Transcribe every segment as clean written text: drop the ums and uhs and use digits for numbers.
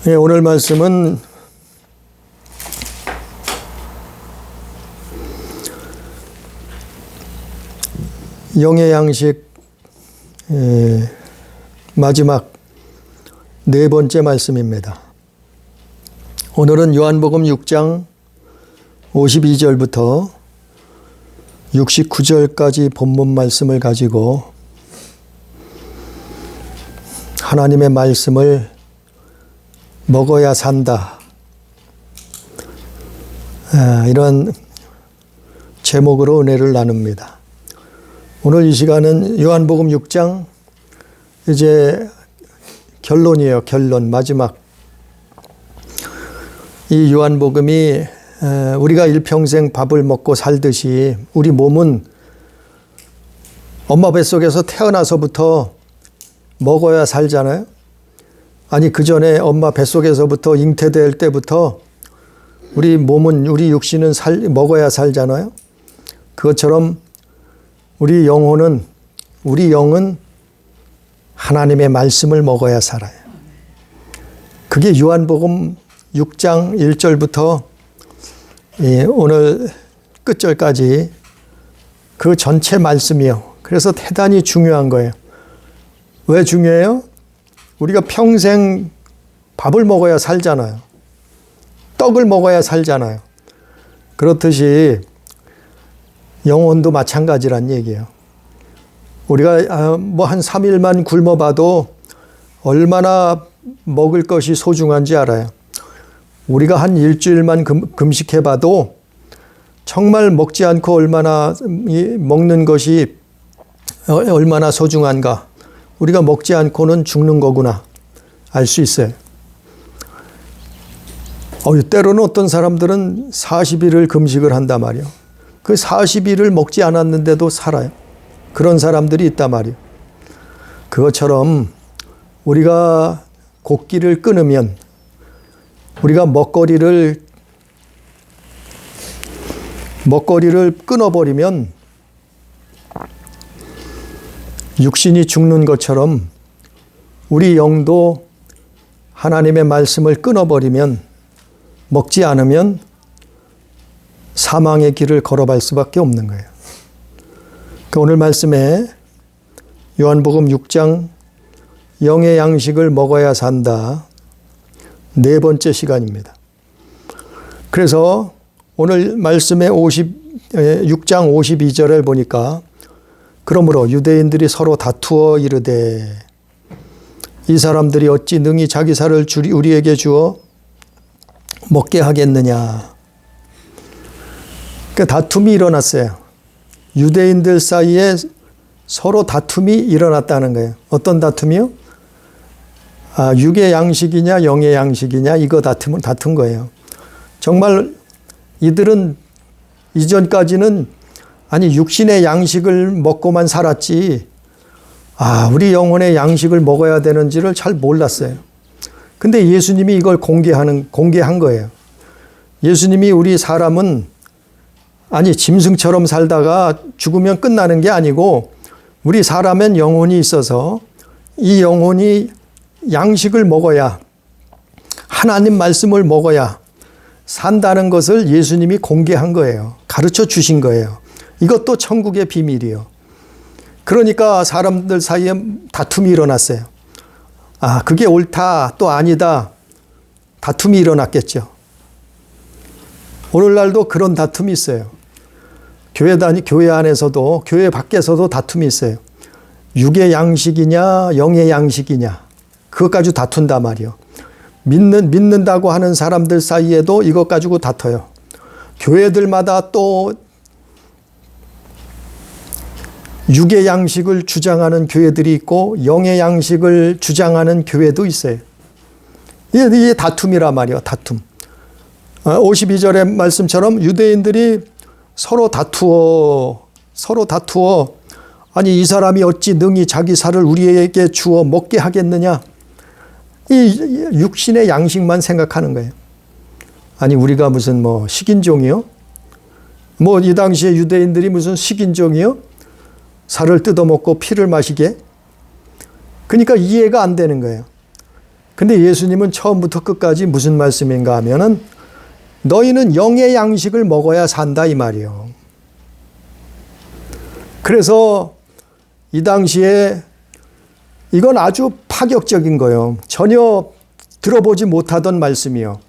네, 오늘 말씀은 영의 양식 마지막 네 번째 말씀입니다. 오늘은 요한복음 6장 52절부터 69절까지 본문 말씀을 가지고 하나님의 말씀을 먹어야 산다, 이런 제목으로 은혜를 나눕니다. 오늘 이 시간은 요한복음 6장 이제 결론이에요. 결론, 마지막. 이 요한복음이 우리가 일평생 밥을 먹고 살듯이 우리 몸은 엄마 뱃속에서 태어나서부터 먹어야 살잖아요. 아니, 그 전에 엄마 뱃속에서부터 잉태될 때부터 우리 몸은, 우리 육신은 먹어야 살잖아요. 그것처럼 우리 영혼은, 우리 영은 하나님의 말씀을 먹어야 살아요. 그게 요한복음 6장 1절부터 오늘 끝절까지 그 전체 말씀이요. 그래서 대단히 중요한 거예요. 왜 중요해요? 우리가 평생 밥을 먹어야 살잖아요. 떡을 먹어야 살잖아요. 그렇듯이 영혼도 마찬가지란 얘기예요. 우리가 뭐 한 3일만 굶어봐도 얼마나 먹을 것이 소중한지 알아요. 우리가 한 일주일만 금식해봐도 정말 먹지 않고 얼마나 먹는 것이 얼마나 소중한가. 우리가 먹지 않고는 죽는 거구나 알 수 있어요. 때로는 어떤 사람들은 40일을 금식을 한단 말이에요. 그 40일을 먹지 않았는데도 살아요. 그런 사람들이 있단 말이에요. 그것처럼 우리가 곡기를 끊으면, 우리가 먹거리를 끊어버리면 육신이 죽는 것처럼 우리 영도 하나님의 말씀을 끊어버리면, 먹지 않으면 사망의 길을 걸어갈 수밖에 없는 거예요. 오늘 말씀에 요한복음 6장 영의 양식을 먹어야 산다, 네 번째 시간입니다. 그래서 오늘 말씀에 6장 52절을 보니까, 그러므로 유대인들이 서로 다투어 이르되 이 사람들이 어찌 능히 자기 살을 우리에게 주어 먹게 하겠느냐. 그러니까 다툼이 일어났어요. 유대인들 사이에 서로 다툼이 일어났다는 거예요. 어떤 다툼이요? 육의 양식이냐 영의 양식이냐, 이거 다툰 거예요. 정말 이들은 이전까지는 육신의 양식을 먹고만 살았지, 우리 영혼의 양식을 먹어야 되는지를 잘 몰랐어요. 근데 예수님이 이걸 공개한 거예요. 예수님이 우리 사람은 짐승처럼 살다가 죽으면 끝나는 게 아니고, 우리 사람엔 영혼이 있어서 이 영혼이 양식을 먹어야, 하나님 말씀을 먹어야 산다는 것을 예수님이 공개한 거예요. 가르쳐 주신 거예요. 이것도 천국의 비밀이에요. 그러니까 사람들 사이에 다툼이 일어났어요. 그게 옳다, 또 아니다, 다툼이 일어났겠죠. 오늘날도 그런 다툼이 있어요. 교회 안에서도, 교회 밖에서도 다툼이 있어요. 육의 양식이냐 영의 양식이냐, 그것 가지고 다툰단 말이에요. 믿는다고 하는 사람들 사이에도 이것 가지고 다퉈요. 교회들마다 또 육의 양식을 주장하는 교회들이 있고 영의 양식을 주장하는 교회도 있어요. 이게 다툼이란 말이에요. 다툼. 52절의 말씀처럼 유대인들이 서로 다투어 이 사람이 어찌 능히 자기 살을 우리에게 주어 먹게 하겠느냐. 이 육신의 양식만 생각하는 거예요. 우리가 무슨 식인종이요? 이 당시에 유대인들이 무슨 식인종이요? 살을 뜯어먹고 피를 마시게? 그러니까 이해가 안 되는 거예요. 근데 예수님은 처음부터 끝까지 무슨 말씀인가 하면은 너희는 영의 양식을 먹어야 산다 이 말이에요. 그래서 이 당시에 이건 아주 파격적인 거예요. 전혀 들어보지 못하던 말씀이요.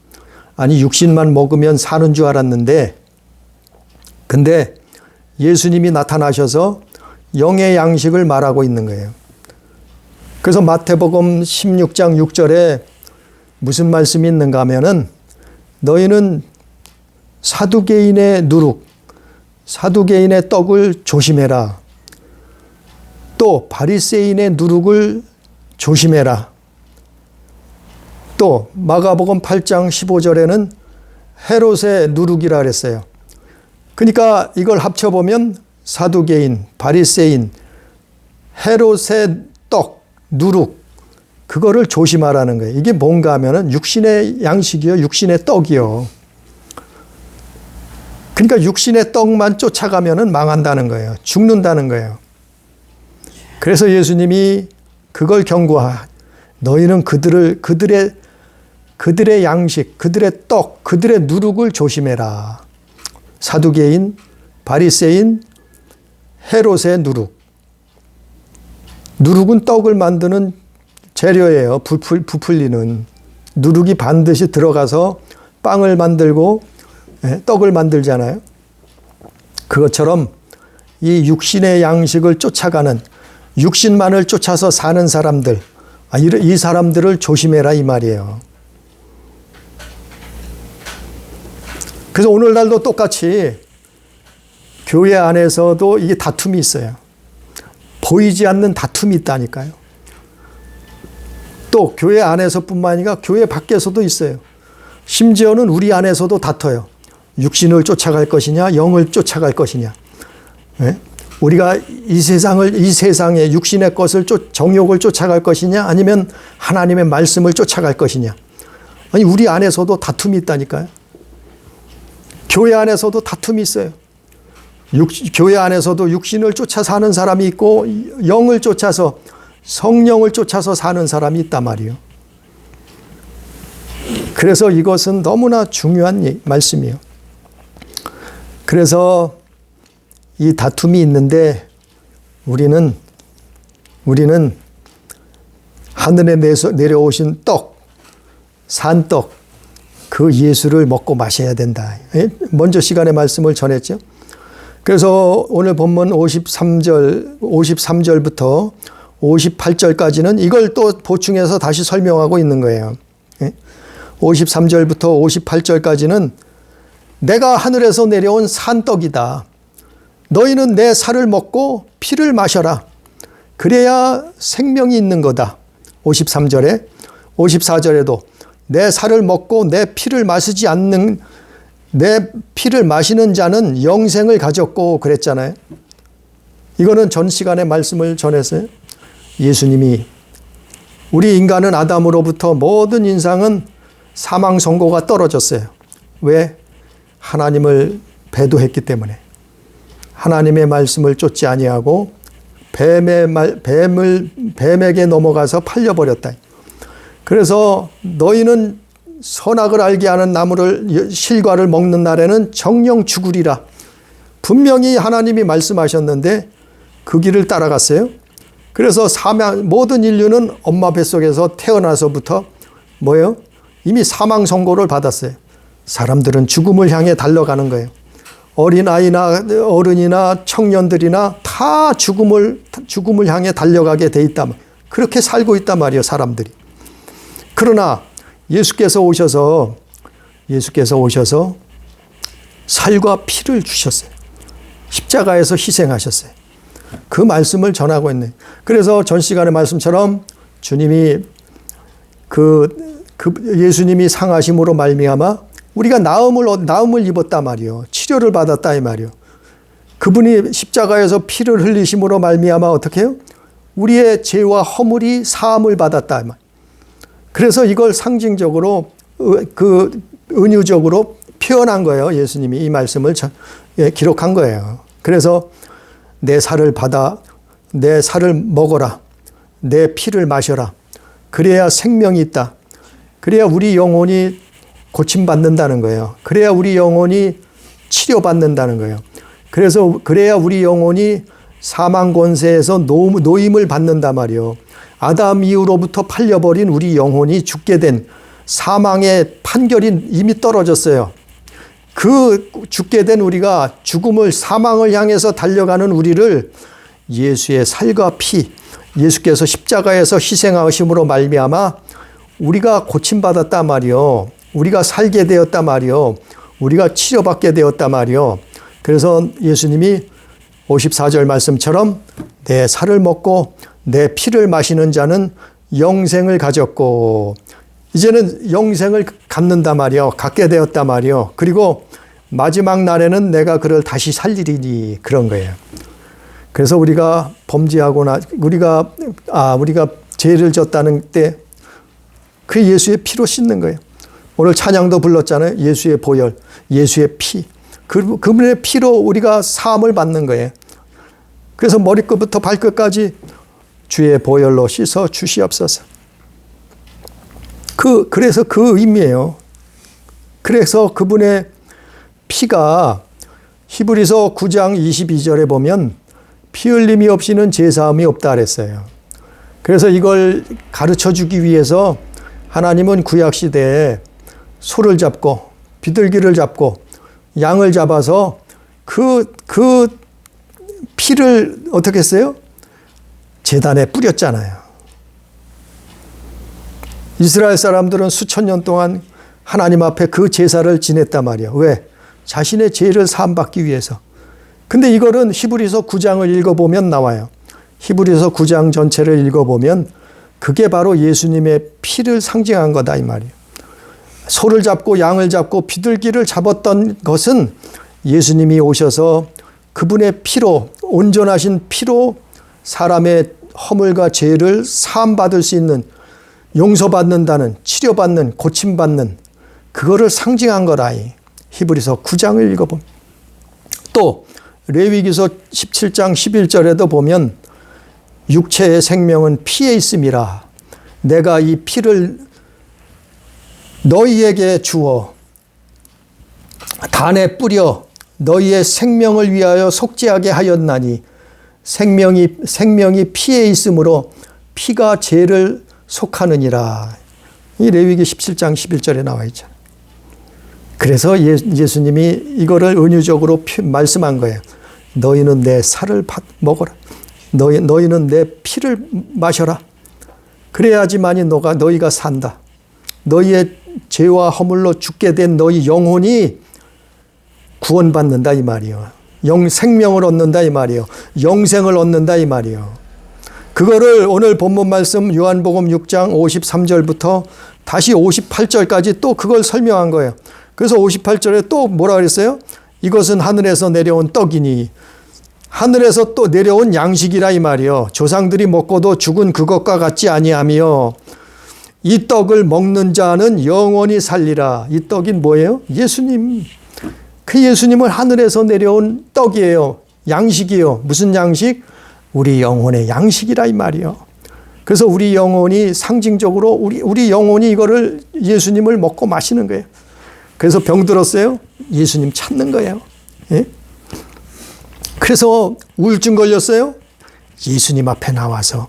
아니 육신만 먹으면 사는 줄 알았는데 근데 예수님이 나타나셔서 영의 양식을 말하고 있는 거예요. 그래서 마태복음 16장 6절에 무슨 말씀이 있는가 하면은 너희는 사두개인의 누룩, 사두개인의 떡을 조심해라. 또 바리새인의 누룩을 조심해라. 또 마가복음 8장 15절에는 헤롯의 누룩이라 그랬어요. 그러니까 이걸 합쳐보면 사두개인, 바리새인, 헤롯의 떡, 누룩 그거를 조심하라는 거예요. 이게 뭔가 하면은 육신의 양식이요. 육신의 떡이요. 그러니까 육신의 떡만 쫓아가면은 망한다는 거예요. 죽는다는 거예요. 그래서 예수님이 그걸 경고하. 너희는 그들의 양식, 그들의 떡, 그들의 누룩을 조심해라. 사두개인, 바리새인, 헤롯의 누룩. 누룩은 떡을 만드는 재료예요. 부풀리는. 누룩이 반드시 들어가서 빵을 만들고 떡을 만들잖아요. 그것처럼 이 육신의 양식을 쫓아가는 육신만을 쫓아서 사는 사람들, 이 사람들을 조심해라 이 말이에요. 그래서 오늘날도 똑같이 교회 안에서도 이게 다툼이 있어요. 보이지 않는 다툼이 있다니까요. 또 교회 안에서뿐만 아니라 교회 밖에서도 있어요. 심지어는 우리 안에서도 다퉈요. 육신을 쫓아갈 것이냐, 영을 쫓아갈 것이냐. 네? 우리가 이 세상의 육신의 것을 정욕을 쫓아갈 것이냐, 아니면 하나님의 말씀을 쫓아갈 것이냐. 아니 우리 안에서도 다툼이 있다니까요. 교회 안에서도 다툼이 있어요. 교회 안에서도 육신을 쫓아 사는 사람이 있고 영을 쫓아서 성령을 쫓아서 사는 사람이 있단 말이에요. 그래서 이것은 너무나 중요한 말씀이에요. 그래서 이 다툼이 있는데 우리는 하늘에 내려오신 떡, 산떡, 그 예수를 먹고 마셔야 된다. 먼저 시간에 말씀을 전했죠. 그래서 오늘 본문 53절부터 58절까지는 이걸 또 보충해서 다시 설명하고 있는 거예요. 53절부터 58절까지는 내가 하늘에서 내려온 산떡이다. 너희는 내 살을 먹고 피를 마셔라. 그래야 생명이 있는 거다. 53절에 54절에도 내 살을 먹고 내 피를 마시지 않는 내 피를 마시는 자는 영생을 가졌고 그랬잖아요. 이거는 전 시간에 말씀을 전했어요. 예수님이 우리 인간은 아담으로부터 모든 인상은 사망 선고가 떨어졌어요. 왜? 하나님을 배도했기 때문에. 하나님의 말씀을 쫓지 아니하고 뱀에게 넘어가서 팔려버렸다. 그래서 너희는 선악을 알게 하는 나무를 실과를 먹는 날에는 정령 죽으리라. 분명히 하나님이 말씀하셨는데 그 길을 따라갔어요. 그래서 모든 인류는 엄마 뱃속에서 태어나서부터 뭐예요? 이미 사망 선고를 받았어요. 사람들은 죽음을 향해 달려가는 거예요. 어린아이나 어른이나 청년들이나 다 죽음을 향해 달려가게 돼 있다. 그렇게 살고 있단 말이에요, 사람들이. 그러나 예수께서 오셔서 살과 피를 주셨어요. 십자가에서 희생하셨어요. 그 말씀을 전하고 있네. 그래서 전 시간의 말씀처럼 주님이 예수님이 상하심으로 말미암아 우리가 나음을 입었다 말이요. 치료를 받았다 이 말이요. 그분이 십자가에서 피를 흘리심으로 말미암아 어떻게 해요? 우리의 죄와 허물이 사함을 받았다 이 말. 그래서 이걸 상징적으로 은유적으로 표현한 거예요. 예수님이 이 말씀을 기록한 거예요. 그래서 내 살을 먹어라. 내 피를 마셔라. 그래야 생명이 있다. 그래야 우리 영혼이 고침받는다는 거예요. 그래야 우리 영혼이 치료받는다는 거예요. 그래야 우리 영혼이 사망 권세에서 노임을 받는단 말이요. 아담 이후로부터 팔려버린 우리 영혼이 죽게 된 사망의 판결이 이미 떨어졌어요. 그 죽게 된 우리가 죽음을 사망을 향해서 달려가는 우리를 예수의 살과 피, 예수께서 십자가에서 희생하심으로 말미암아 우리가 고침받았단 말이요. 우리가 살게 되었단 말이요. 우리가 치료받게 되었단 말이요. 그래서 예수님이 54절 말씀처럼 내 살을 먹고 내 피를 마시는 자는 영생을 가졌고 이제는 영생을 갖는단 말이요. 갖게 되었단 말이요. 그리고 마지막 날에는 내가 그를 다시 살리리니 그런 거예요. 그래서 우리가 범죄하거나 우리가 죄를 졌다는 때 그 예수의 피로 씻는 거예요. 오늘 찬양도 불렀잖아요. 예수의 보혈, 예수의 피. 그분의 피로 우리가 사함을 받는 거예요. 그래서 머리끝부터 발끝까지 주의 보혈로 씻어 주시옵소서. 그래서 그 의미예요. 그래서 그분의 피가 히브리서 9장 22절에 보면 피 흘림이 없이는 제사함이 없다 그랬어요. 그래서 이걸 가르쳐 주기 위해서 하나님은 구약시대에 소를 잡고 비둘기를 잡고 양을 잡아서 그 피를 어떻게 했어요? 제단에 뿌렸잖아요. 이스라엘 사람들은 수천 년 동안 하나님 앞에 그 제사를 지냈단 말이에요. 왜? 자신의 죄를 사함받기 위해서. 근데 이거는 히브리서 9장을 읽어보면 나와요. 히브리서 9장 전체를 읽어보면 그게 바로 예수님의 피를 상징한 거다 이 말이에요. 소를 잡고 양을 잡고 비둘기를 잡았던 것은 예수님이 오셔서 그분의 피로, 온전하신 피로 사람의 허물과 죄를 사함받을 수 있는, 용서받는다는, 치료받는, 고침받는 그거를 상징한 거라. 히브리서 9장을 읽어보면. 또 레위기서 17장 11절에도 보면 육체의 생명은 피에 있음이라 내가 이 피를 너희에게 주어 단에 뿌려 너희의 생명을 위하여 속죄하게 하였나니 생명이 피에 있으므로 피가 죄를 속하느니라. 이 레위기 17장 11절에 나와 있잖아요. 그래서 예수님이 이거를 은유적으로 말씀한 거예요. 너희는 내 살을 먹어라. 너희는 내 피를 마셔라. 그래야지만이 너희가 산다. 너희의 죄와 허물로 죽게 된 너희 영혼이 구원받는다 이 말이요. 생명을 얻는다 이 말이요. 영생을 얻는다 이 말이요. 그거를 오늘 본문 말씀 요한복음 6장 53절부터 다시 58절까지 또 그걸 설명한 거예요. 그래서 58절에 또 뭐라 그랬어요? 이것은 하늘에서 내려온 떡이니 하늘에서 또 내려온 양식이라 이 말이요. 조상들이 먹고도 죽은 그것과 같지 아니하며 이 떡을 먹는 자는 영원히 살리라. 이 떡이 뭐예요? 예수님. 그 예수님은 하늘에서 내려온 떡이에요. 양식이에요. 무슨 양식? 우리 영혼의 양식이라 이 말이요. 그래서 우리 영혼이 상징적으로 우리 영혼이 이거를 예수님을 먹고 마시는 거예요. 그래서 병들었어요? 예수님 찾는 거예요. 예? 그래서 우울증 걸렸어요? 예수님 앞에 나와서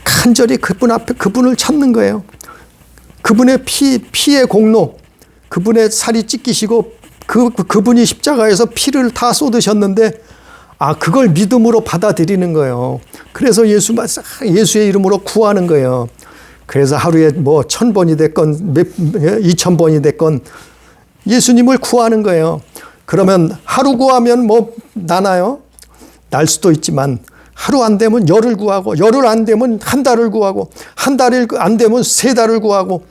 간절히 그분을 찾는 거예요. 그분의 피의 공로, 그분의 살이 찢기시고 그분이 십자가에서 피를 다 쏟으셨는데 그걸 믿음으로 받아들이는 거예요. 그래서 예수의 이름으로 구하는 거예요. 그래서 하루에 1000번이 됐건 2000번이 됐건 예수님을 구하는 거예요. 그러면 하루 구하면 나나요? 날 수도 있지만 하루 안 되면 열을 구하고 열흘 안 되면 한 달을 구하고 한 달이 안 되면 3달을 구하고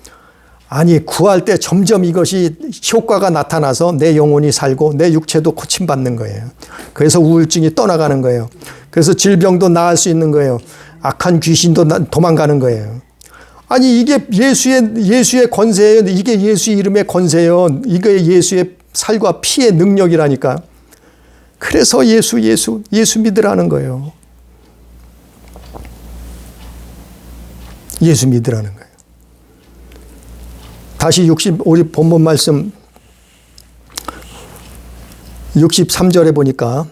구할 때 점점 이것이 효과가 나타나서 내 영혼이 살고 내 육체도 고침받는 거예요. 그래서 우울증이 떠나가는 거예요. 그래서 질병도 나을 수 있는 거예요. 악한 귀신도 도망가는 거예요. 이게 예수의 권세예요. 이게 예수 이름의 권세예요. 이게 예수의 살과 피의 능력이라니까. 그래서 예수 믿으라는 거예요. 예수 믿으라는 거예요. 다시 우리 본문 말씀 63절에 보니까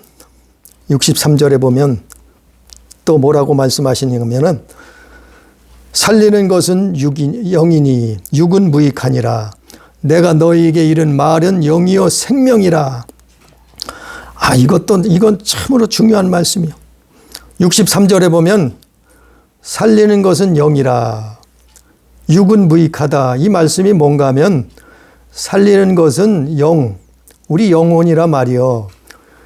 63절에 보면 또 뭐라고 말씀하시냐면은 살리는 것은 영이니 육은 무익하니라. 내가 너희에게 이른 말은 영이요 생명이라. 이건 참으로 중요한 말씀이요. 63절에 보면 살리는 것은 영이라. 육은 무익하다. 이 말씀이 뭔가 하면 살리는 것은 우리 영혼이라 말이요.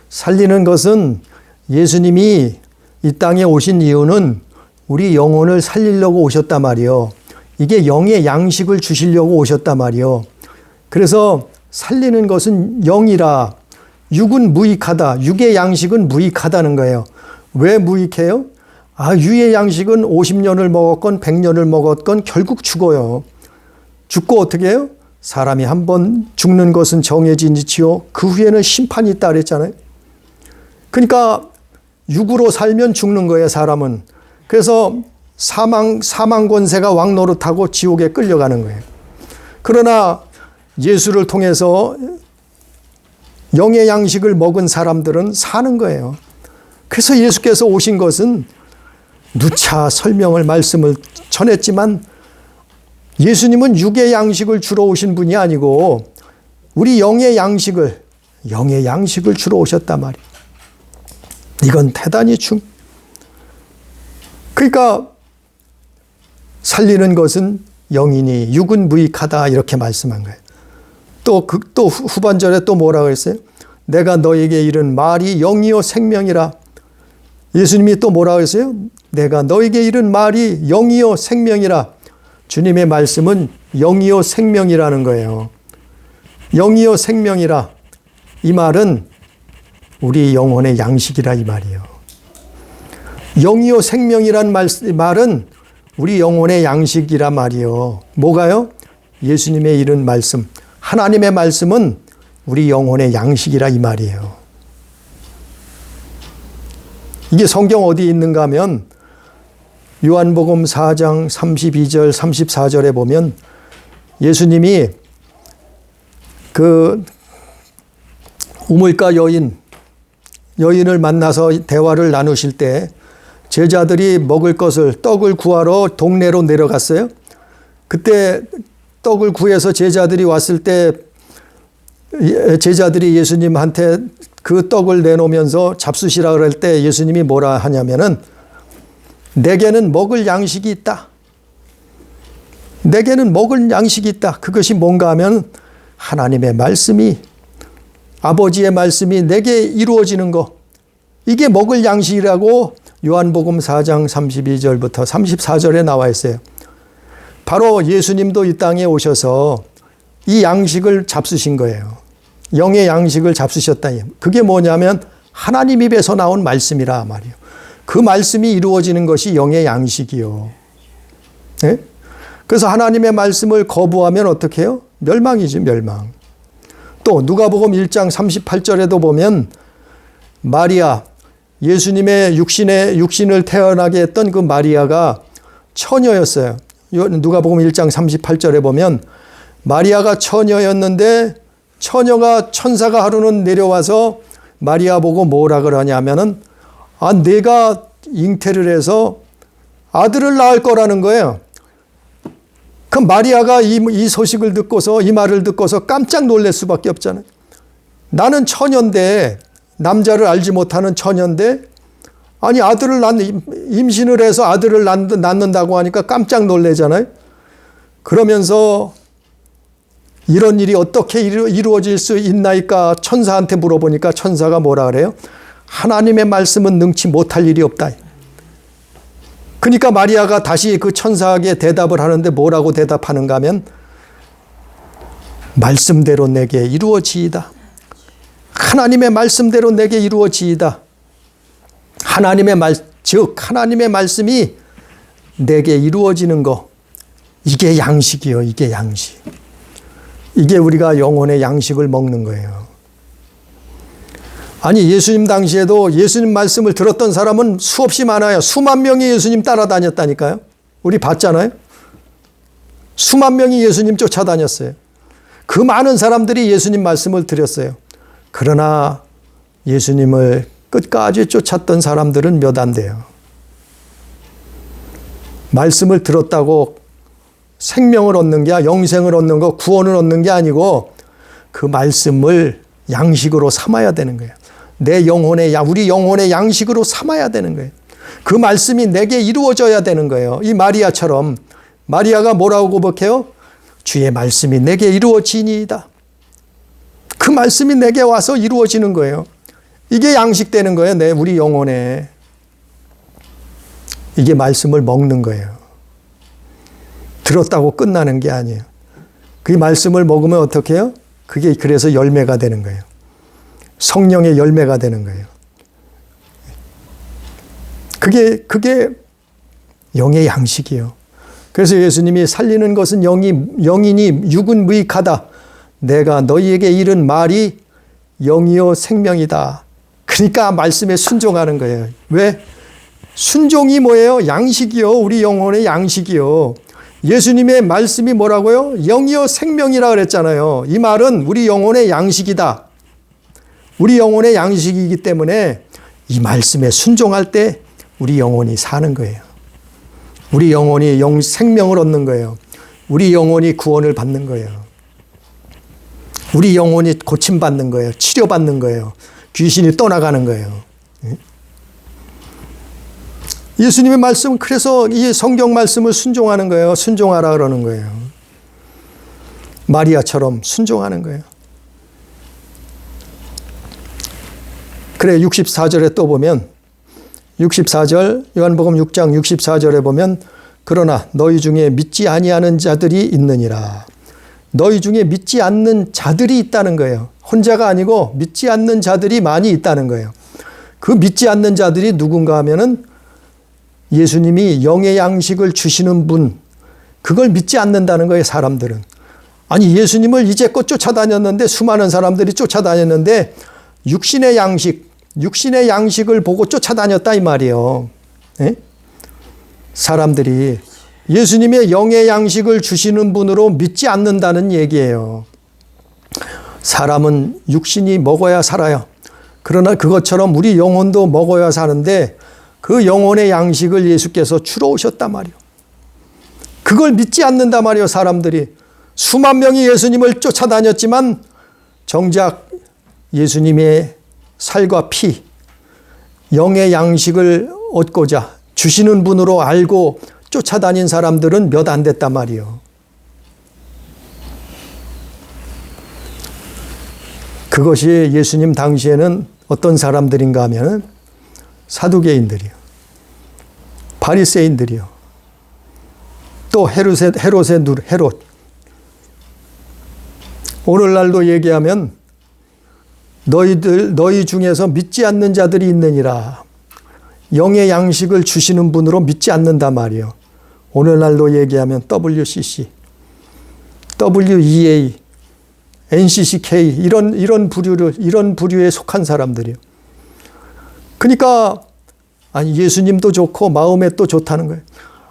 살리는 것은 예수님이 이 땅에 오신 이유는 우리 영혼을 살리려고 오셨단 말이요. 이게 영의 양식을 주시려고 오셨단 말이요. 그래서 살리는 것은 영이라. 육은 무익하다. 육의 양식은 무익하다는 거예요. 왜 무익해요? 육의 양식은 50년을 먹었건 100년을 먹었건 결국 죽어요. 죽고 어떻게 해요? 사람이 한번 죽는 것은 정해진 이치요. 그 후에는 심판이 있다 그랬잖아요. 그러니까 육으로 살면 죽는 거예요, 사람은. 그래서 사망 권세가 왕노릇하고 지옥에 끌려가는 거예요. 그러나 예수를 통해서 영의 양식을 먹은 사람들은 사는 거예요. 그래서 예수께서 오신 것은 누차 말씀을 전했지만 예수님은 육의 양식을 주러 오신 분이 아니고 우리 영의 양식을 주러 오셨단 말이에요. 이건 대단히 그러니까 살리는 것은 영이니 육은 무익하다 이렇게 말씀한 거예요. 또 후반절에 또 뭐라고 했어요? 내가 너에게 이른 말이 영이요 생명이라. 예수님이 또 뭐라고 했어요? 내가 너에게 이른 말이 영이요 생명이라. 주님의 말씀은 영이요 생명이라는 거예요. 영이요 생명이라. 이 말은 우리 영혼의 양식이라 이 말이에요. 영이요 생명이란 말은 우리 영혼의 양식이라 말이에요. 뭐가요? 예수님의 이른 말씀. 하나님의 말씀은 우리 영혼의 양식이라 이 말이에요. 이게 성경 어디 있는가 하면 요한복음 4장 32절 34절에 보면 예수님이 그 우물가 여인을 만나서 대화를 나누실 때 제자들이 먹을 것을 떡을 구하러 동네로 내려갔어요. 그때 떡을 구해서 제자들이 왔을 때 제자들이 예수님한테 그 떡을 내놓으면서 잡수시라 그럴 때 예수님이 뭐라 하냐면은 내게는 먹을 양식이 있다. 내게는 먹을 양식이 있다. 그것이 뭔가 하면 하나님의 말씀이 아버지의 말씀이 내게 이루어지는 거. 이게 먹을 양식이라고 요한복음 4장 32절부터 34절에 나와 있어요. 바로 예수님도 이 땅에 오셔서 이 양식을 잡수신 거예요. 영의 양식을 잡수셨다. 그게 뭐냐면 하나님 입에서 나온 말씀이라 말이에요. 그 말씀이 이루어지는 것이 영의 양식이요. 네? 그래서 하나님의 말씀을 거부하면 어떻게 해요? 멸망이지, 멸망. 또 누가복음 1장 38절에도 보면 마리아, 예수님의 육신을 태어나게 했던 그 마리아가 처녀였어요. 누가복음 1장 38절에 보면 마리아가 처녀였는데 처녀가 천사가 하루는 내려와서 마리아 보고 뭐라 그러냐면은 내가 잉태를 해서 아들을 낳을 거라는 거예요. 그럼 마리아가 이 소식을 듣고서 이 말을 듣고서 깜짝 놀랄 수밖에 없잖아요. 나는 처녀인데 남자를 알지 못하는 처녀인데 임신을 해서 아들을 낳는다고 하니까 깜짝 놀래잖아요. 그러면서 이런 일이 어떻게 이루어질 수 있나이까 천사한테 물어보니까 천사가 뭐라 그래요? 하나님의 말씀은 능치 못할 일이 없다. 그러니까 마리아가 다시 그 천사에게 대답을 하는데 뭐라고 대답하는가 하면 말씀대로 내게 이루어지이다. 하나님의 말씀대로 내게 이루어지이다. 즉 하나님의 말씀이 내게 이루어지는 거. 이게 양식이요. 이게 양식. 이게 우리가 영혼의 양식을 먹는 거예요. 아니 예수님 당시에도 예수님 말씀을 들었던 사람은 수없이 많아요. 수만 명이 예수님 따라다녔다니까요. 우리 봤잖아요. 수만 명이 예수님 쫓아다녔어요. 그 많은 사람들이 예수님 말씀을 드렸어요. 그러나 예수님을 끝까지 쫓았던 사람들은 몇 안 돼요. 말씀을 들었다고 생명을 얻는 게, 영생을 얻는 거, 구원을 얻는 게 아니고 그 말씀을 양식으로 삼아야 되는 거예요. 내 영혼의, 우리 영혼의 양식으로 삼아야 되는 거예요. 그 말씀이 내게 이루어져야 되는 거예요. 이 마리아처럼. 마리아가 뭐라고 고백해요? 주의 말씀이 내게 이루어지니이다. 그 말씀이 내게 와서 이루어지는 거예요. 이게 양식되는 거예요. 우리 영혼에. 이게 말씀을 먹는 거예요. 들었다고 끝나는 게 아니에요. 그 말씀을 먹으면 어떻게 해요? 그게 그래서 열매가 되는 거예요. 성령의 열매가 되는 거예요. 그게 영의 양식이에요. 그래서 예수님이 살리는 것은 영이니 육은 무익하다. 내가 너희에게 이른 말이 영이요 생명이다. 그러니까 말씀에 순종하는 거예요. 왜? 순종이 뭐예요? 양식이요. 우리 영혼의 양식이요. 예수님의 말씀이 뭐라고요? 영이요 생명이라 그랬잖아요. 이 말은 우리 영혼의 양식이다. 우리 영혼의 양식이기 때문에 이 말씀에 순종할 때 우리 영혼이 사는 거예요. 우리 영혼이 생명을 얻는 거예요. 우리 영혼이 구원을 받는 거예요. 우리 영혼이 고침받는 거예요. 치료받는 거예요. 귀신이 떠나가는 거예요. 예수님의 말씀은 그래서 이 성경 말씀을 순종하는 거예요. 순종하라 그러는 거예요. 마리아처럼 순종하는 거예요. 그래 64절에 또 보면 64절 요한복음 6장 64절에 보면 그러나 너희 중에 믿지 아니하는 자들이 있느니라. 너희 중에 믿지 않는 자들이 있다는 거예요. 혼자가 아니고 믿지 않는 자들이 많이 있다는 거예요. 그 믿지 않는 자들이 누군가 하면은 예수님이 영의 양식을 주시는 분, 그걸 믿지 않는다는 거예요, 사람들은. 아니, 예수님을 이제껏 쫓아다녔는데, 수많은 사람들이 쫓아다녔는데, 육신의 양식을 보고 쫓아다녔다, 이 말이에요. 네? 사람들이 예수님의 영의 양식을 주시는 분으로 믿지 않는다는 얘기예요. 사람은 육신이 먹어야 살아요. 그러나 그것처럼 우리 영혼도 먹어야 사는데, 그 영혼의 양식을 예수께서 주러 오셨단 말이에요. 그걸 믿지 않는단 말이에요, 사람들이. 수만 명이 예수님을 쫓아다녔지만 정작 예수님의 살과 피, 영의 양식을 얻고자 주시는 분으로 알고 쫓아다닌 사람들은 몇 안 됐단 말이에요. 그것이 예수님 당시에는 어떤 사람들인가 하면 사두개인들이요. 바리새인들이요. 또 헤롯. 오늘날도 얘기하면 너희 중에서 믿지 않는 자들이 있느니라. 영의 양식을 주시는 분으로 믿지 않는단 말이에요. 오늘날도 얘기하면 WCC, WEA, NCCK 이런 부류에 속한 사람들이요. 그러니까 아니 예수님도 좋고 마음에 또 좋다는 거예요.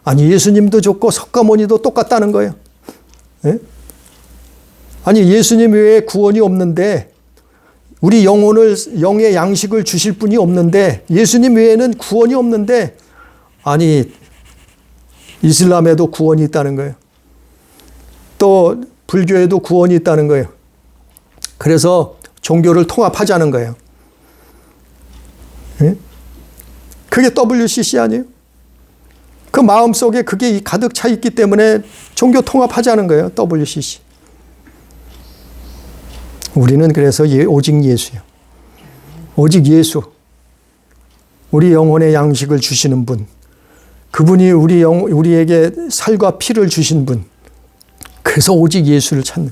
아니 예수님도 좋고 석가모니도 똑같다는 거예요. 네? 아니 예수님 외에 구원이 없는데 우리 영의 양식을 주실 분이 없는데 예수님 외에는 구원이 없는데 아니 이슬람에도 구원이 있다는 거예요. 또 불교에도 구원이 있다는 거예요. 그래서 종교를 통합하자는 거예요. 네? 그게 WCC 아니에요? 그 마음속에 그게 가득 차 있기 때문에 종교 통합하자는 거예요. WCC. 우리는 그래서 오직 예수요. 오직 예수. 우리 영혼의 양식을 주시는 분. 그분이 우리에게 살과 피를 주신 분. 그래서 오직 예수를 찾는.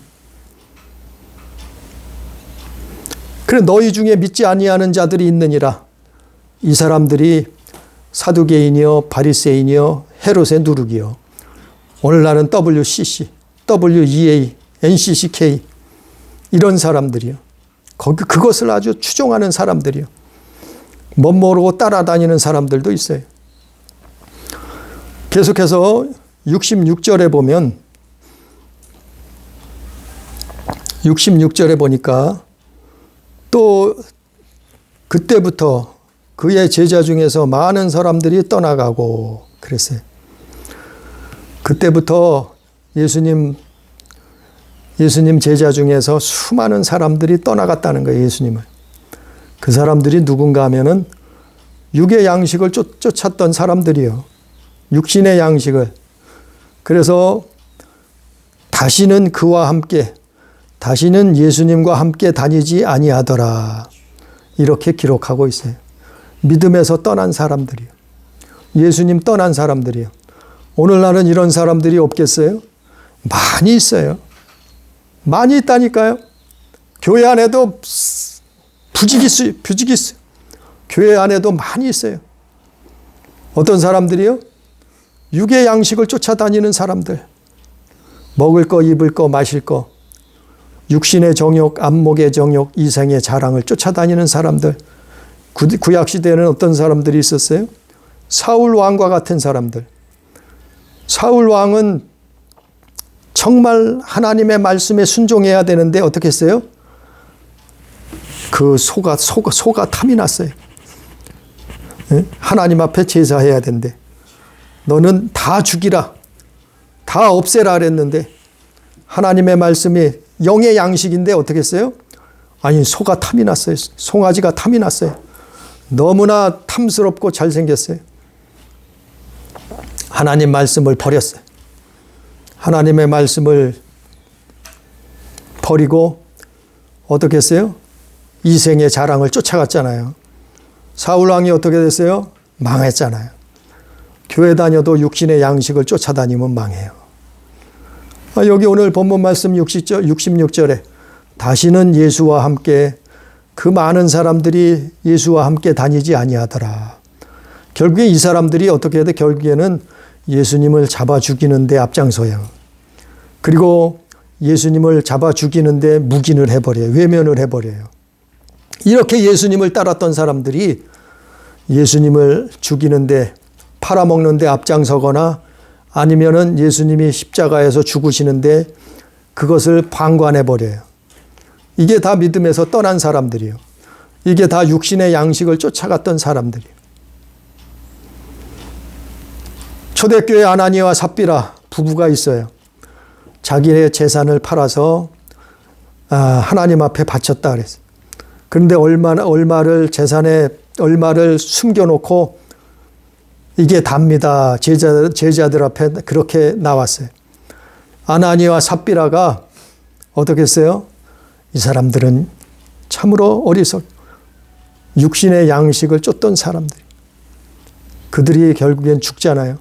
그래 너희 중에 믿지 아니하는 자들이 있느니라. 이 사람들이 사두개인이요, 바리새인이요, 헤롯의 누룩이요. 오늘날은 WCC, WEA, NCCK 이런 사람들이요. 그것을 아주 추종하는 사람들이요. 못 모르고 따라다니는 사람들도 있어요. 계속해서 66절에 보면 66절에 보니까 또 그때부터 그의 제자 중에서 많은 사람들이 떠나가고 그랬어요. 그때부터 예수님 제자 중에서 수많은 사람들이 떠나갔다는 거예요. 예수님을. 그 사람들이 누군가 하면은 육의 양식을 쫓았던 사람들이요. 육신의 양식을. 그래서 다시는 그와 함께, 다시는 예수님과 함께 다니지 아니하더라. 이렇게 기록하고 있어요. 믿음에서 떠난 사람들이요. 예수님 떠난 사람들이요. 오늘날은 이런 사람들이 없겠어요? 많이 있어요. 많이 있다니까요. 교회 안에도 부지기 있어요. 교회 안에도 많이 있어요. 어떤 사람들이요? 육의 양식을 쫓아다니는 사람들. 먹을 거, 입을 거, 마실 거. 육신의 정욕, 안목의 정욕, 이생의 자랑을 쫓아다니는 사람들. 구약시대에는 어떤 사람들이 있었어요? 사울 왕과 같은 사람들. 사울 왕은 정말 하나님의 말씀에 순종해야 되는데 어떻게 했어요? 그 소가 탐이 났어요. 하나님 앞에 제사해야 된대. 너는 다 죽이라. 다 없애라 그랬는데 하나님의 말씀이 영의 양식인데 어떻게 했어요? 아니 소가 탐이 났어요. 송아지가 탐이 났어요. 너무나 탐스럽고 잘생겼어요. 하나님 말씀을 버렸어요. 하나님의 말씀을 버리고 어떻게 했어요? 이생의 자랑을 쫓아갔잖아요. 사울왕이 어떻게 됐어요? 망했잖아요. 교회 다녀도 육신의 양식을 쫓아다니면 망해요. 여기 오늘 본문 말씀 66절에 다시는 예수와 함께 그 많은 사람들이 예수와 함께 다니지 아니하더라. 결국에 이 사람들이 어떻게 해야 돼? 결국에는 예수님을 잡아 죽이는데 앞장서요. 그리고 예수님을 잡아 죽이는데 묵인을 해버려요. 외면을 해버려요. 이렇게 예수님을 따랐던 사람들이 예수님을 죽이는데 팔아먹는데 앞장서거나 아니면은 예수님이 십자가에서 죽으시는데 그것을 방관해버려요. 이게 다 믿음에서 떠난 사람들이에요. 이게 다 육신의 양식을 쫓아갔던 사람들이에요. 초대교회 아나니아와 삽비라 부부가 있어요. 자기의 재산을 팔아서 하나님 앞에 바쳤다 그랬어요. 그런데 얼마를 숨겨놓고 이게 답니다. 제자들 앞에 그렇게 나왔어요. 아나니아와 삽비라가 어떻게 했어요? 이 사람들은 참으로 육신의 양식을 쫓던 사람들. 그들이 결국엔 죽잖아요.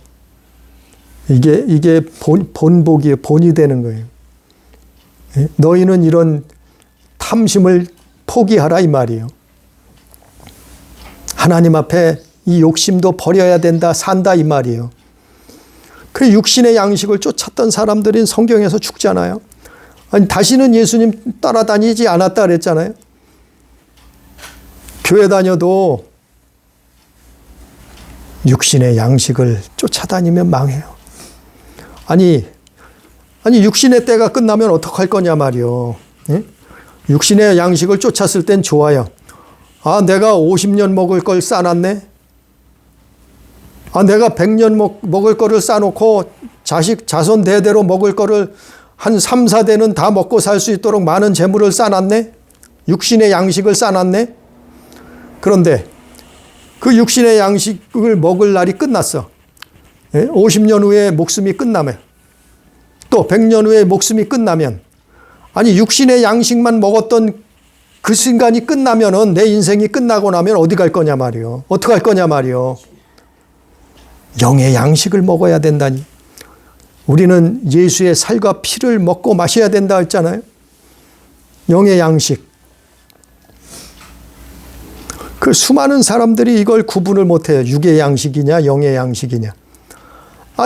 이게 본복이에요. 본이 되는 거예요. 너희는 이런 탐심을 포기하라 이 말이에요. 하나님 앞에 이 욕심도 버려야 된다, 산다 이 말이에요. 그 육신의 양식을 쫓았던 사람들은 성경에서 죽잖아요. 아니, 다시는 예수님 따라다니지 않았다 그랬잖아요. 교회 다녀도 육신의 양식을 쫓아다니면 망해요. 아니 육신의 때가 끝나면 어떡할 거냐 말이요. 예? 육신의 양식을 쫓았을 땐 좋아요. 내가 50년 먹을 걸 싸놨네. 내가 100년 먹을 거를 싸놓고 자손 대대로 먹을 거를 한 3, 4대는 다 먹고 살 수 있도록 많은 재물을 싸놨네. 육신의 양식을 싸놨네. 그런데 그 육신의 양식을 먹을 날이 끝났어. 50년 후에 목숨이 끝나면, 또 100년 후에 목숨이 끝나면, 아니 육신의 양식만 먹었던 그 순간이 끝나면은 내 인생이 끝나고 나면 어디 갈 거냐 말이요. 어떻게 할 거냐 말이요. 영의 양식을 먹어야 된다니. 우리는 예수의 살과 피를 먹고 마셔야 된다 했잖아요. 영의 양식. 그 수많은 사람들이 이걸 구분을 못해요. 육의 양식이냐 영의 양식이냐.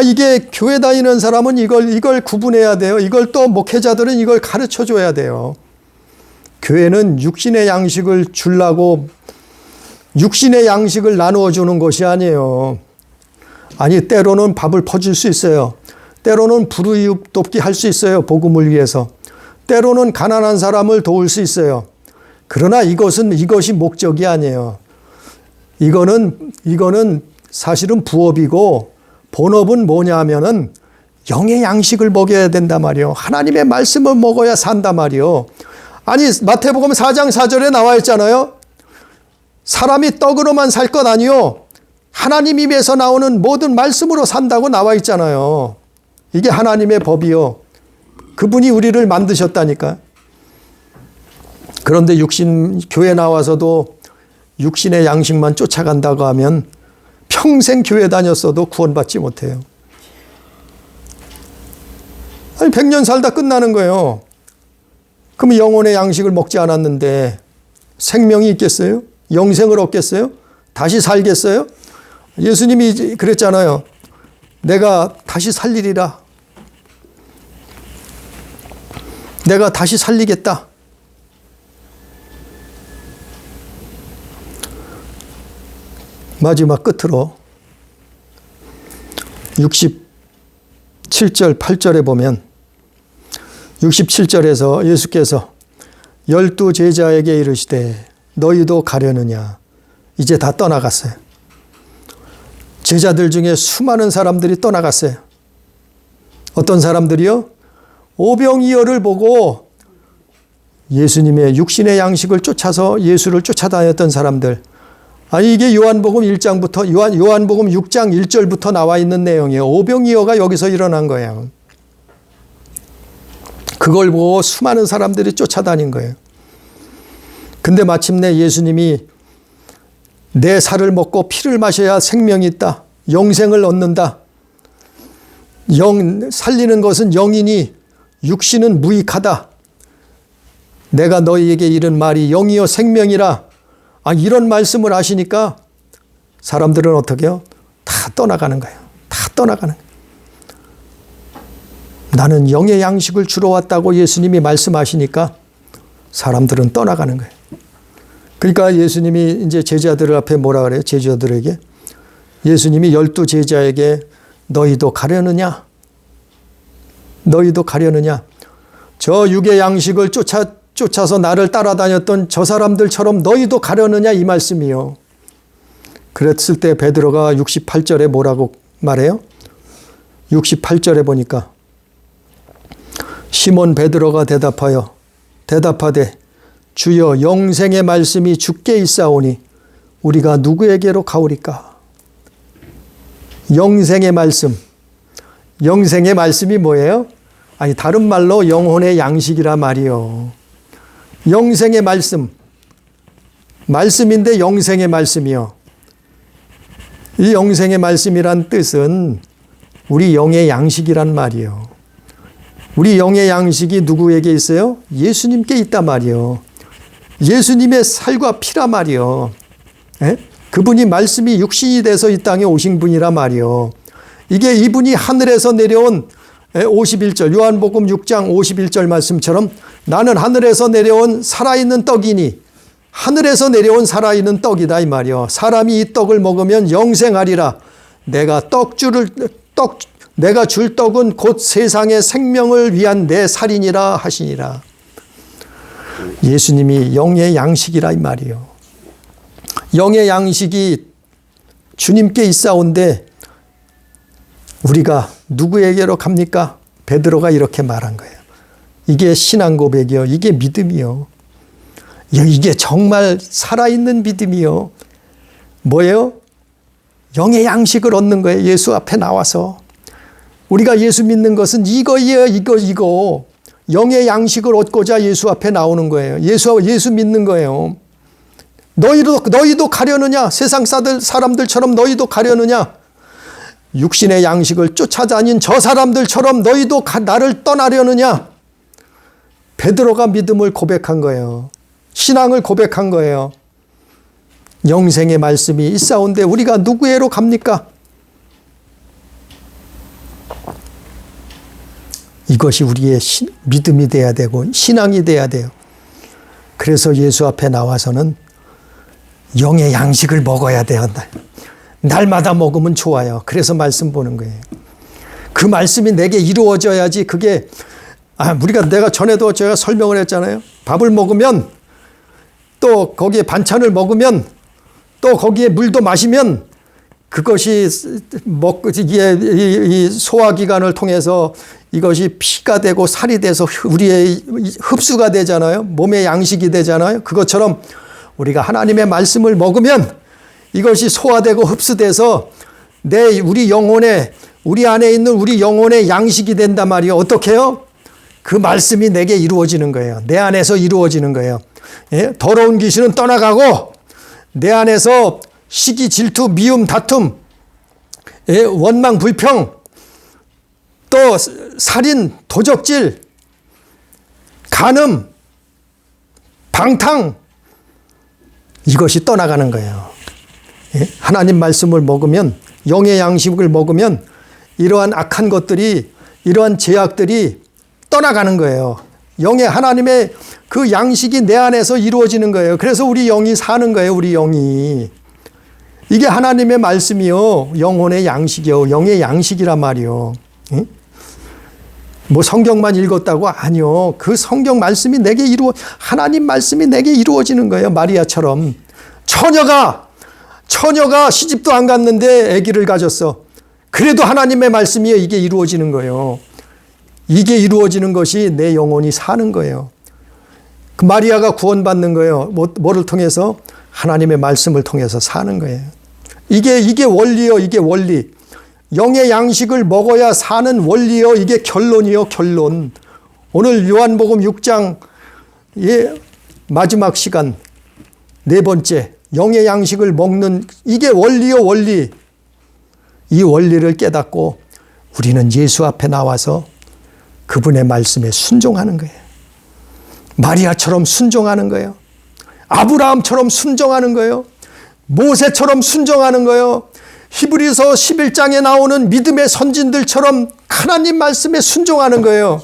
이게 교회 다니는 사람은 이걸 구분해야 돼요. 이걸 또 목회자들은 이걸 가르쳐 줘야 돼요. 교회는 육신의 양식을 주려고 육신의 양식을 나누어 주는 것이 아니에요. 아니 때로는 밥을 퍼줄 수 있어요. 때로는 불우이웃 돕기 할 수 있어요. 복음을 위해서. 때로는 가난한 사람을 도울 수 있어요. 그러나 이것이 목적이 아니에요. 이거는 사실은 부업이고 본업은 뭐냐 하면은 영의 양식을 먹여야 된단 말이에요. 하나님의 말씀을 먹어야 산단 말이에요. 아니 마태복음 4장 4절에 나와 있잖아요. 사람이 떡으로만 살 것 아니요 하나님 입에서 나오는 모든 말씀으로 산다고 나와 있잖아요. 이게 하나님의 법이요. 그분이 우리를 만드셨다니까. 그런데 교회 나와서도 육신의 양식만 쫓아간다고 하면 평생 교회 다녔어도 구원받지 못해요. 아니 100년 살다 끝나는 거예요. 그럼 영혼의 양식을 먹지 않았는데 생명이 있겠어요? 영생을 얻겠어요? 다시 살겠어요? 예수님이 그랬잖아요. 내가 다시 살리리라. 내가 다시 살리겠다. 마지막 끝으로 67절 8절에 보면 67절에서 예수께서 12 제자에게 이르시되 너희도 가려느냐. 이제 다 떠나갔어요. 제자들 중에 수많은 사람들이 떠나갔어요. 어떤 사람들이요? 오병이어를 보고 예수님의 육신의 양식을 쫓아서 예수를 쫓아다녔던 사람들. 아니 이게 요한복음 1장부터 요한복음 6장 1절부터 나와 있는 내용이에요. 오병이어가 여기서 일어난 거예요. 그걸 보고 수많은 사람들이 쫓아다닌 거예요. 근데 마침내 예수님이 내 살을 먹고 피를 마셔야 생명이 있다. 영생을 얻는다. 살리는 것은 영이니 육신은 무익하다. 내가 너희에게 이른 말이 영이요 생명이라. 이런 말씀을 하시니까 사람들은 어떻게 해요? 다 떠나가는 거예요. 다 떠나가는 거예요. 나는 영의 양식을 주러 왔다고 예수님이 말씀하시니까 사람들은 떠나가는 거예요. 그러니까 예수님이 이제 제자들 앞에 뭐라 그래요? 제자들에게 예수님이 12 제자에게 너희도 가려느냐? 너희도 가려느냐? 저 육의 양식을 쫓아서 나를 따라다녔던 저 사람들처럼 너희도 가려느냐 이 말씀이요. 그랬을 때 베드로가 68절에 뭐라고 말해요? 68절에 보니까 시몬 베드로가 대답하되 주여 영생의 말씀이 주께 있사오니 우리가 누구에게로 가오리까? 영생의 말씀. 영생의 말씀이 뭐예요? 아니 다른 말로 영혼의 양식이라 말이요. 영생의 말씀. 말씀인데 영생의 말씀이요. 이 영생의 말씀이란 뜻은 우리 영의 양식이란 말이요. 우리 영의 양식이 누구에게 있어요? 예수님께 있단 말이요. 예수님의 살과 피라 말이요. 그분이 말씀이 육신이 돼서 이 땅에 오신 분이라 말이요. 이게 이분이 하늘에서 내려온 51절 요한복음 6장 51절 말씀처럼 나는 하늘에서 내려온 살아있는 떡이니 하늘에서 내려온 살아있는 떡이다 이 말이요. 사람이 이 떡을 먹으면 영생하리라. 내가 줄 떡은 곧 세상의 생명을 위한 내 살이니라 하시니라. 예수님이 영의 양식이라 이 말이요. 영의 양식이 주님께 있사온데 우리가 누구에게로 갑니까? 베드로가 이렇게 말한 거예요. 이게 신앙 고백이요. 이게 믿음이요. 이게 정말 살아있는 믿음이요. 뭐예요? 영의 양식을 얻는 거예요. 예수 앞에 나와서. 우리가 예수 믿는 것은 이거예요. 이거. 영의 양식을 얻고자 예수 앞에 나오는 거예요. 예수 믿는 거예요. 너희도 가려느냐? 세상 사람들처럼 너희도 가려느냐? 육신의 양식을 쫓아다닌 저 사람들처럼 너희도 나를 떠나려느냐? 베드로가 믿음을 고백한 거예요. 신앙을 고백한 거예요. 영생의 말씀이 있사온데 우리가 누구에로 갑니까? 이것이 우리의 믿음이 돼야 되고 신앙이 돼야 돼요. 그래서 예수 앞에 나와서는 영의 양식을 먹어야 돼요. 날마다 먹으면 좋아요. 그래서 말씀 보는 거예요. 그 말씀이 내게 이루어져야지 그게 내가 전에도 제가 설명을 했잖아요. 밥을 먹으면 또 거기에 반찬을 먹으면 또 거기에 물도 마시면 그것이 이게 이 소화기관을 통해서 이것이 피가 되고 살이 돼서 우리의 흡수가 되잖아요. 몸의 양식이 되잖아요. 그것처럼 우리가 하나님의 말씀을 먹으면 이것이 소화되고 흡수돼서 우리 영혼에, 우리 안에 있는 우리 영혼의 양식이 된단 말이에요. 어떻게 해요? 그 말씀이 내게 이루어지는 거예요. 내 안에서 이루어지는 거예요. 예? 더러운 귀신은 떠나가고 내 안에서 시기, 질투, 미움, 다툼, 예? 원망, 불평, 또 살인, 도적질, 간음, 방탕, 이것이 떠나가는 거예요. 예? 하나님 말씀을 먹으면, 영의 양식을 먹으면 이러한 악한 것들이, 이러한 죄악들이 떠나가는 거예요. 영의 하나님의 그 양식이 내 안에서 이루어지는 거예요. 그래서 우리 영이 사는 거예요. 우리 영이. 이게 하나님의 말씀이요. 영혼의 양식이요. 영의 양식이란 말이요. 예? 뭐 성경만 읽었다고? 아니요. 그 성경 말씀이 내게 하나님 말씀이 내게 이루어지는 거예요. 마리아처럼. 처녀가 시집도 안 갔는데 아기를 가졌어. 그래도 하나님의 말씀이요. 이게 이루어지는 거예요. 이게 이루어지는 것이 내 영혼이 사는 거예요. 그 마리아가 구원받는 거예요. 뭐를 통해서? 하나님의 말씀을 통해서 사는 거예요. 이게 원리요. 이게 원리. 영의 양식을 먹어야 사는 원리요. 이게 결론이요. 결론. 오늘 요한복음 6장의 마지막 시간, 네 번째, 영의 양식을 먹는 이게 원리요. 원리. 이 원리를 깨닫고 우리는 예수 앞에 나와서 그분의 말씀에 순종하는 거예요. 마리아처럼 순종하는 거예요. 아브라함처럼 순종하는 거예요. 모세처럼 순종하는 거예요. 히브리서 11장에 나오는 믿음의 선진들처럼 하나님 말씀에 순종하는 거예요.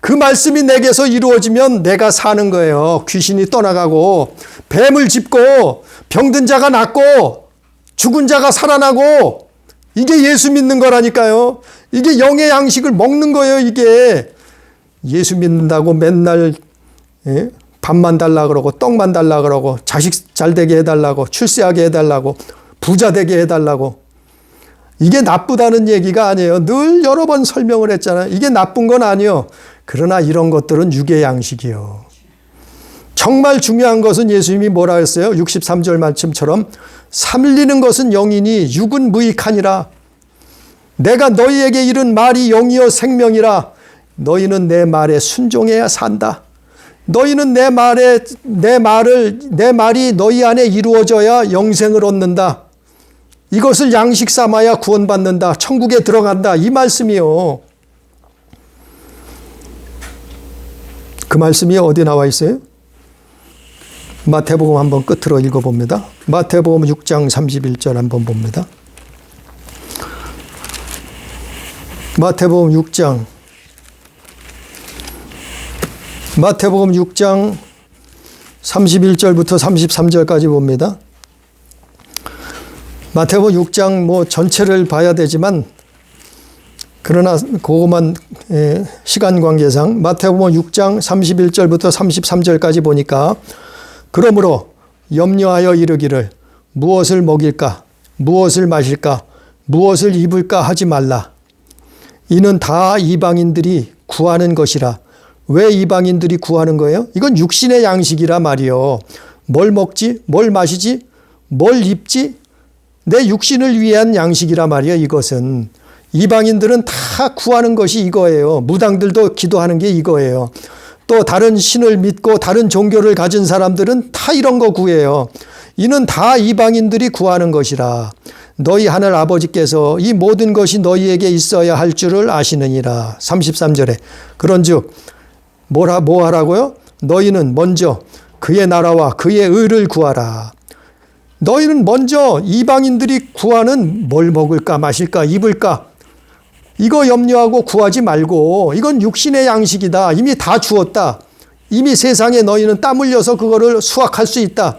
그 말씀이 내게서 이루어지면 내가 사는 거예요. 귀신이 떠나가고 뱀을 짚고 병든 자가 낫고 죽은 자가 살아나고 이게 예수 믿는 거라니까요. 이게 영의 양식을 먹는 거예요. 이게 예수 믿는다고 맨날 밥만 달라 그러고 떡만 달라 그러고 자식 잘 되게 해달라고 출세하게 해달라고 부자 되게 해달라고 이게 나쁘다는 얘기가 아니에요. 늘 여러 번 설명을 했잖아요. 이게 나쁜 건 아니에요. 그러나 이런 것들은 육의 양식이요. 정말 중요한 것은 예수님이 뭐라 했어요? 63절 말씀처럼 살리는 것은 영이니 육은 무익하니라. 내가 너희에게 이른 말이 영이요 생명이라. 너희는 내 말에 순종해야 산다. 너희는 내 말이 너희 안에 이루어져야 영생을 얻는다. 이것을 양식 삼아야 구원받는다. 천국에 들어간다. 이 말씀이요. 그 말씀이 어디 나와 있어요? 마태복음 한번 끝으로 읽어봅니다. 마태복음 6장 31절 한번 봅니다. 마태복음 6장 31절부터 33절까지 봅니다. 마태복음 6장 전체를 봐야 되지만 그러나 그것만 시간 관계상 마태복음 6장 31절부터 33절까지 보니까 그러므로 염려하여 이르기를 무엇을 먹일까 무엇을 마실까 무엇을 입을까 하지 말라. 이는 다 이방인들이 구하는 것이라. 왜 이방인들이 구하는 거예요? 이건 육신의 양식이라 말이요. 뭘 먹지? 뭘 마시지? 뭘 입지? 내 육신을 위한 양식이라 말이에요. 이것은. 이방인들은 다 구하는 것이 이거예요. 무당들도 기도하는 게 이거예요. 또 다른 신을 믿고 다른 종교를 가진 사람들은 다 이런 거 구해요. 이는 다 이방인들이 구하는 것이라. 너희 하늘 아버지께서 이 모든 것이 너희에게 있어야 할 줄을 아시느니라. 33절에 그런즉 뭐 하라고요? 너희는 먼저 그의 나라와 그의 의를 구하라. 너희는 먼저 이방인들이 구하는 뭘 먹을까 마실까 입을까 이거 염려하고 구하지 말고 이건 육신의 양식이다. 이미 다 주었다. 이미 세상에 너희는 땀 흘려서 그거를 수확할 수 있다.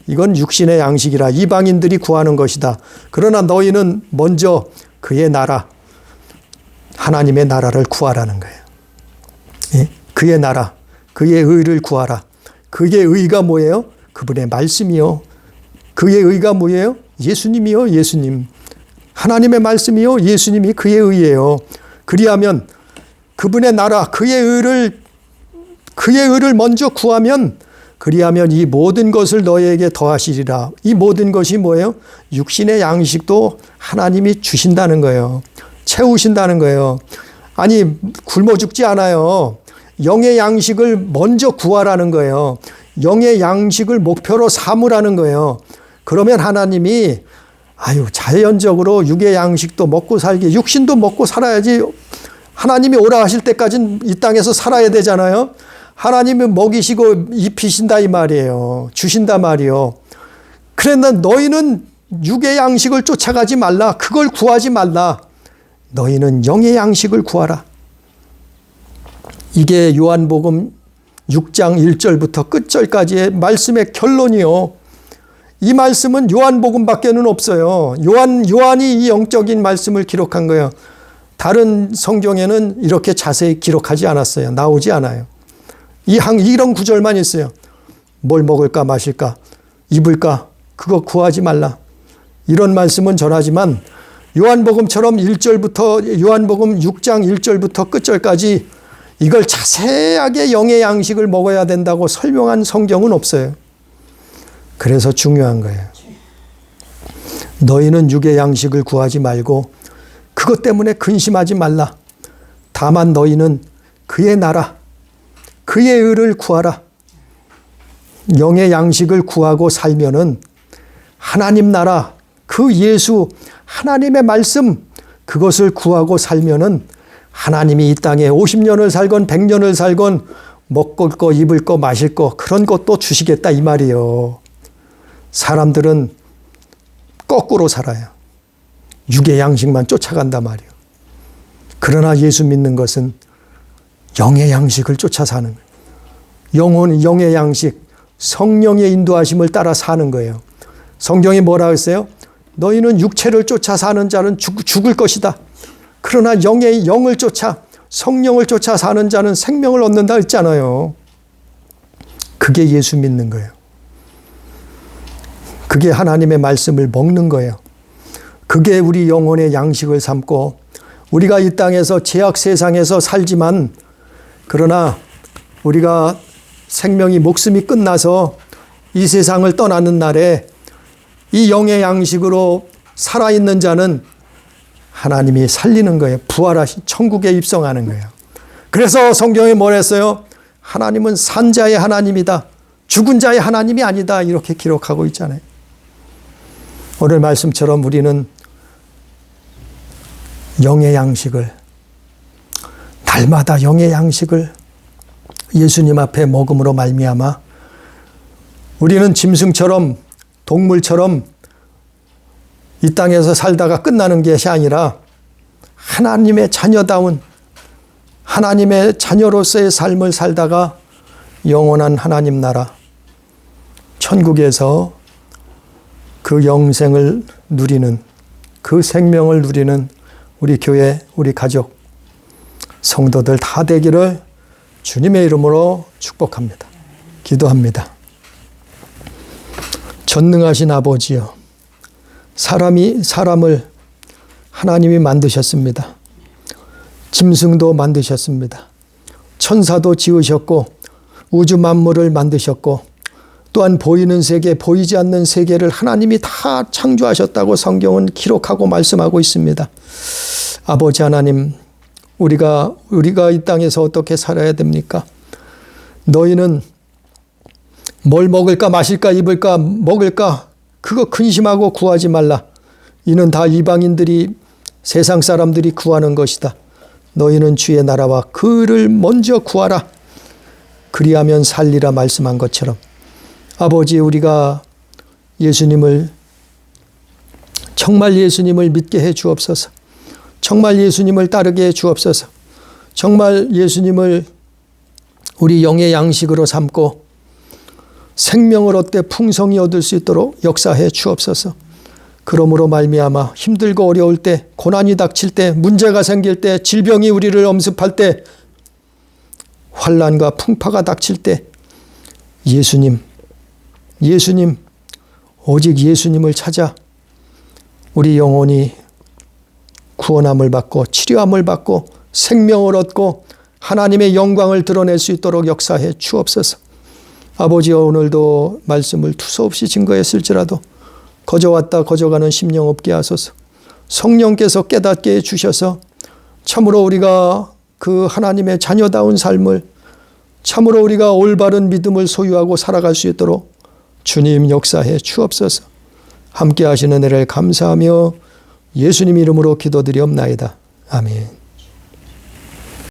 이건 육신의 양식이라 이방인들이 구하는 것이다. 그러나 너희는 먼저 그의 나라 하나님의 나라를 구하라는 거예요. 예? 그의 나라, 그의 의를 구하라. 그의 의가 뭐예요? 그분의 말씀이요. 그의 의가 뭐예요? 예수님이요. 예수님. 하나님의 말씀이요. 예수님이 그의 의예요. 그리하면 그분의 나라, 그의 의를 먼저 구하면, 그리하면 이 모든 것을 너에게 더하시리라. 이 모든 것이 뭐예요? 육신의 양식도 하나님이 주신다는 거예요. 채우신다는 거예요. 아니, 굶어 죽지 않아요. 영의 양식을 먼저 구하라는 거예요. 영의 양식을 목표로 삼으라는 거예요. 그러면 하나님이 자연적으로 육의 양식도 먹고 살기, 육신도 먹고 살아야지. 하나님이 오라 하실 때까지는 이 땅에서 살아야 되잖아요. 하나님이 먹이시고 입히신다 이 말이에요. 주신다 말이요. 그런데 너희는 육의 양식을 쫓아가지 말라. 그걸 구하지 말라. 너희는 영의 양식을 구하라. 이게 요한복음 6장 1절부터 끝절까지의 말씀의 결론이요. 이 말씀은 요한복음밖에는 없어요. 요한이 이 영적인 말씀을 기록한 거예요. 다른 성경에는 이렇게 자세히 기록하지 않았어요. 나오지 않아요. 이런 구절만 있어요. 뭘 먹을까 마실까 입을까 그거 구하지 말라. 이런 말씀은 전하지만 요한복음처럼 1절부터 요한복음 6장 1절부터 끝절까지 이걸 자세하게 영의 양식을 먹어야 된다고 설명한 성경은 없어요. 그래서 중요한 거예요. 너희는 육의 양식을 구하지 말고 그것 때문에 근심하지 말라. 다만 너희는 그의 나라, 그의 의를 구하라. 영의 양식을 구하고 살면은 하나님 나라, 그 예수, 하나님의 말씀, 그것을 구하고 살면은 하나님이 이 땅에 50년을 살건 100년을 살건 먹을 거, 입을 거, 마실 거 그런 것도 주시겠다 이 말이에요. 사람들은 거꾸로 살아요. 육의 양식만 쫓아간단 말이에요. 그러나 예수 믿는 것은 영의 양식을 쫓아 사는 거예요. 영혼은 영의 양식, 성령의 인도하심을 따라 사는 거예요. 성경이 뭐라 했어요? 너희는 육체를 쫓아 사는 자는 죽을 것이다. 그러나 영을 쫓아, 성령을 쫓아 사는 자는 생명을 얻는다 했잖아요. 그게 예수 믿는 거예요. 그게 하나님의 말씀을 먹는 거예요. 그게 우리 영혼의 양식을 삼고 우리가 이 땅에서 죄악 세상에서 살지만 그러나 우리가 생명이 목숨이 끝나서 이 세상을 떠나는 날에 이 영의 양식으로 살아있는 자는 하나님이 살리는 거예요. 부활하신 천국에 입성하는 거예요. 그래서 성경에 뭘 했어요? 하나님은 산 자의 하나님이다. 죽은 자의 하나님이 아니다. 이렇게 기록하고 있잖아요. 오늘 말씀처럼 우리는 영의 양식을, 날마다 영의 양식을 예수님 앞에 먹음으로 말미암아 우리는 짐승처럼, 동물처럼 이 땅에서 살다가 끝나는 것이 아니라 하나님의 자녀다운 하나님의 자녀로서의 삶을 살다가 영원한 하나님 나라 천국에서 그 영생을 누리는, 그 생명을 누리는 우리 교회, 우리 가족, 성도들 다 되기를 주님의 이름으로 축복합니다. 기도합니다. 전능하신 아버지여, 사람을 하나님이 만드셨습니다. 짐승도 만드셨습니다. 천사도 지으셨고 우주 만물을 만드셨고 또한 보이는 세계, 보이지 않는 세계를 하나님이 다 창조하셨다고 성경은 기록하고 말씀하고 있습니다. 아버지 하나님, 우리가 이 땅에서 어떻게 살아야 됩니까? 너희는 뭘 먹을까, 마실까, 입을까, 먹을까, 그거 근심하고 구하지 말라. 이는 다 이방인들이, 세상 사람들이 구하는 것이다. 너희는 주의 나라와 그를 먼저 구하라. 그리하면 살리라 말씀한 것처럼 아버지, 우리가 정말 예수님을 믿게 해 주옵소서. 정말 예수님을 따르게 해 주옵소서. 정말 예수님을 우리 영의 양식으로 삼고 생명을 얻되 풍성히 얻을 수 있도록 역사해 주옵소서. 그러므로 말미암아 힘들고 어려울 때, 고난이 닥칠 때, 문제가 생길 때, 질병이 우리를 엄습할 때 환난과 풍파가 닥칠 때 예수님, 오직 예수님을 찾아 우리 영혼이 구원함을 받고 치료함을 받고 생명을 얻고 하나님의 영광을 드러낼 수 있도록 역사해 주옵소서. 아버지여, 오늘도 말씀을 두서없이 증거했을지라도 거저왔다 거저가는 심령 없게 하소서. 성령께서 깨닫게 해주셔서 참으로 우리가 그 하나님의 자녀다운 삶을, 참으로 우리가 올바른 믿음을 소유하고 살아갈 수 있도록 주님 역사해 주옵소서. 함께 하시는 은혜를 감사하며 예수님 이름으로 기도드리옵나이다. 아멘.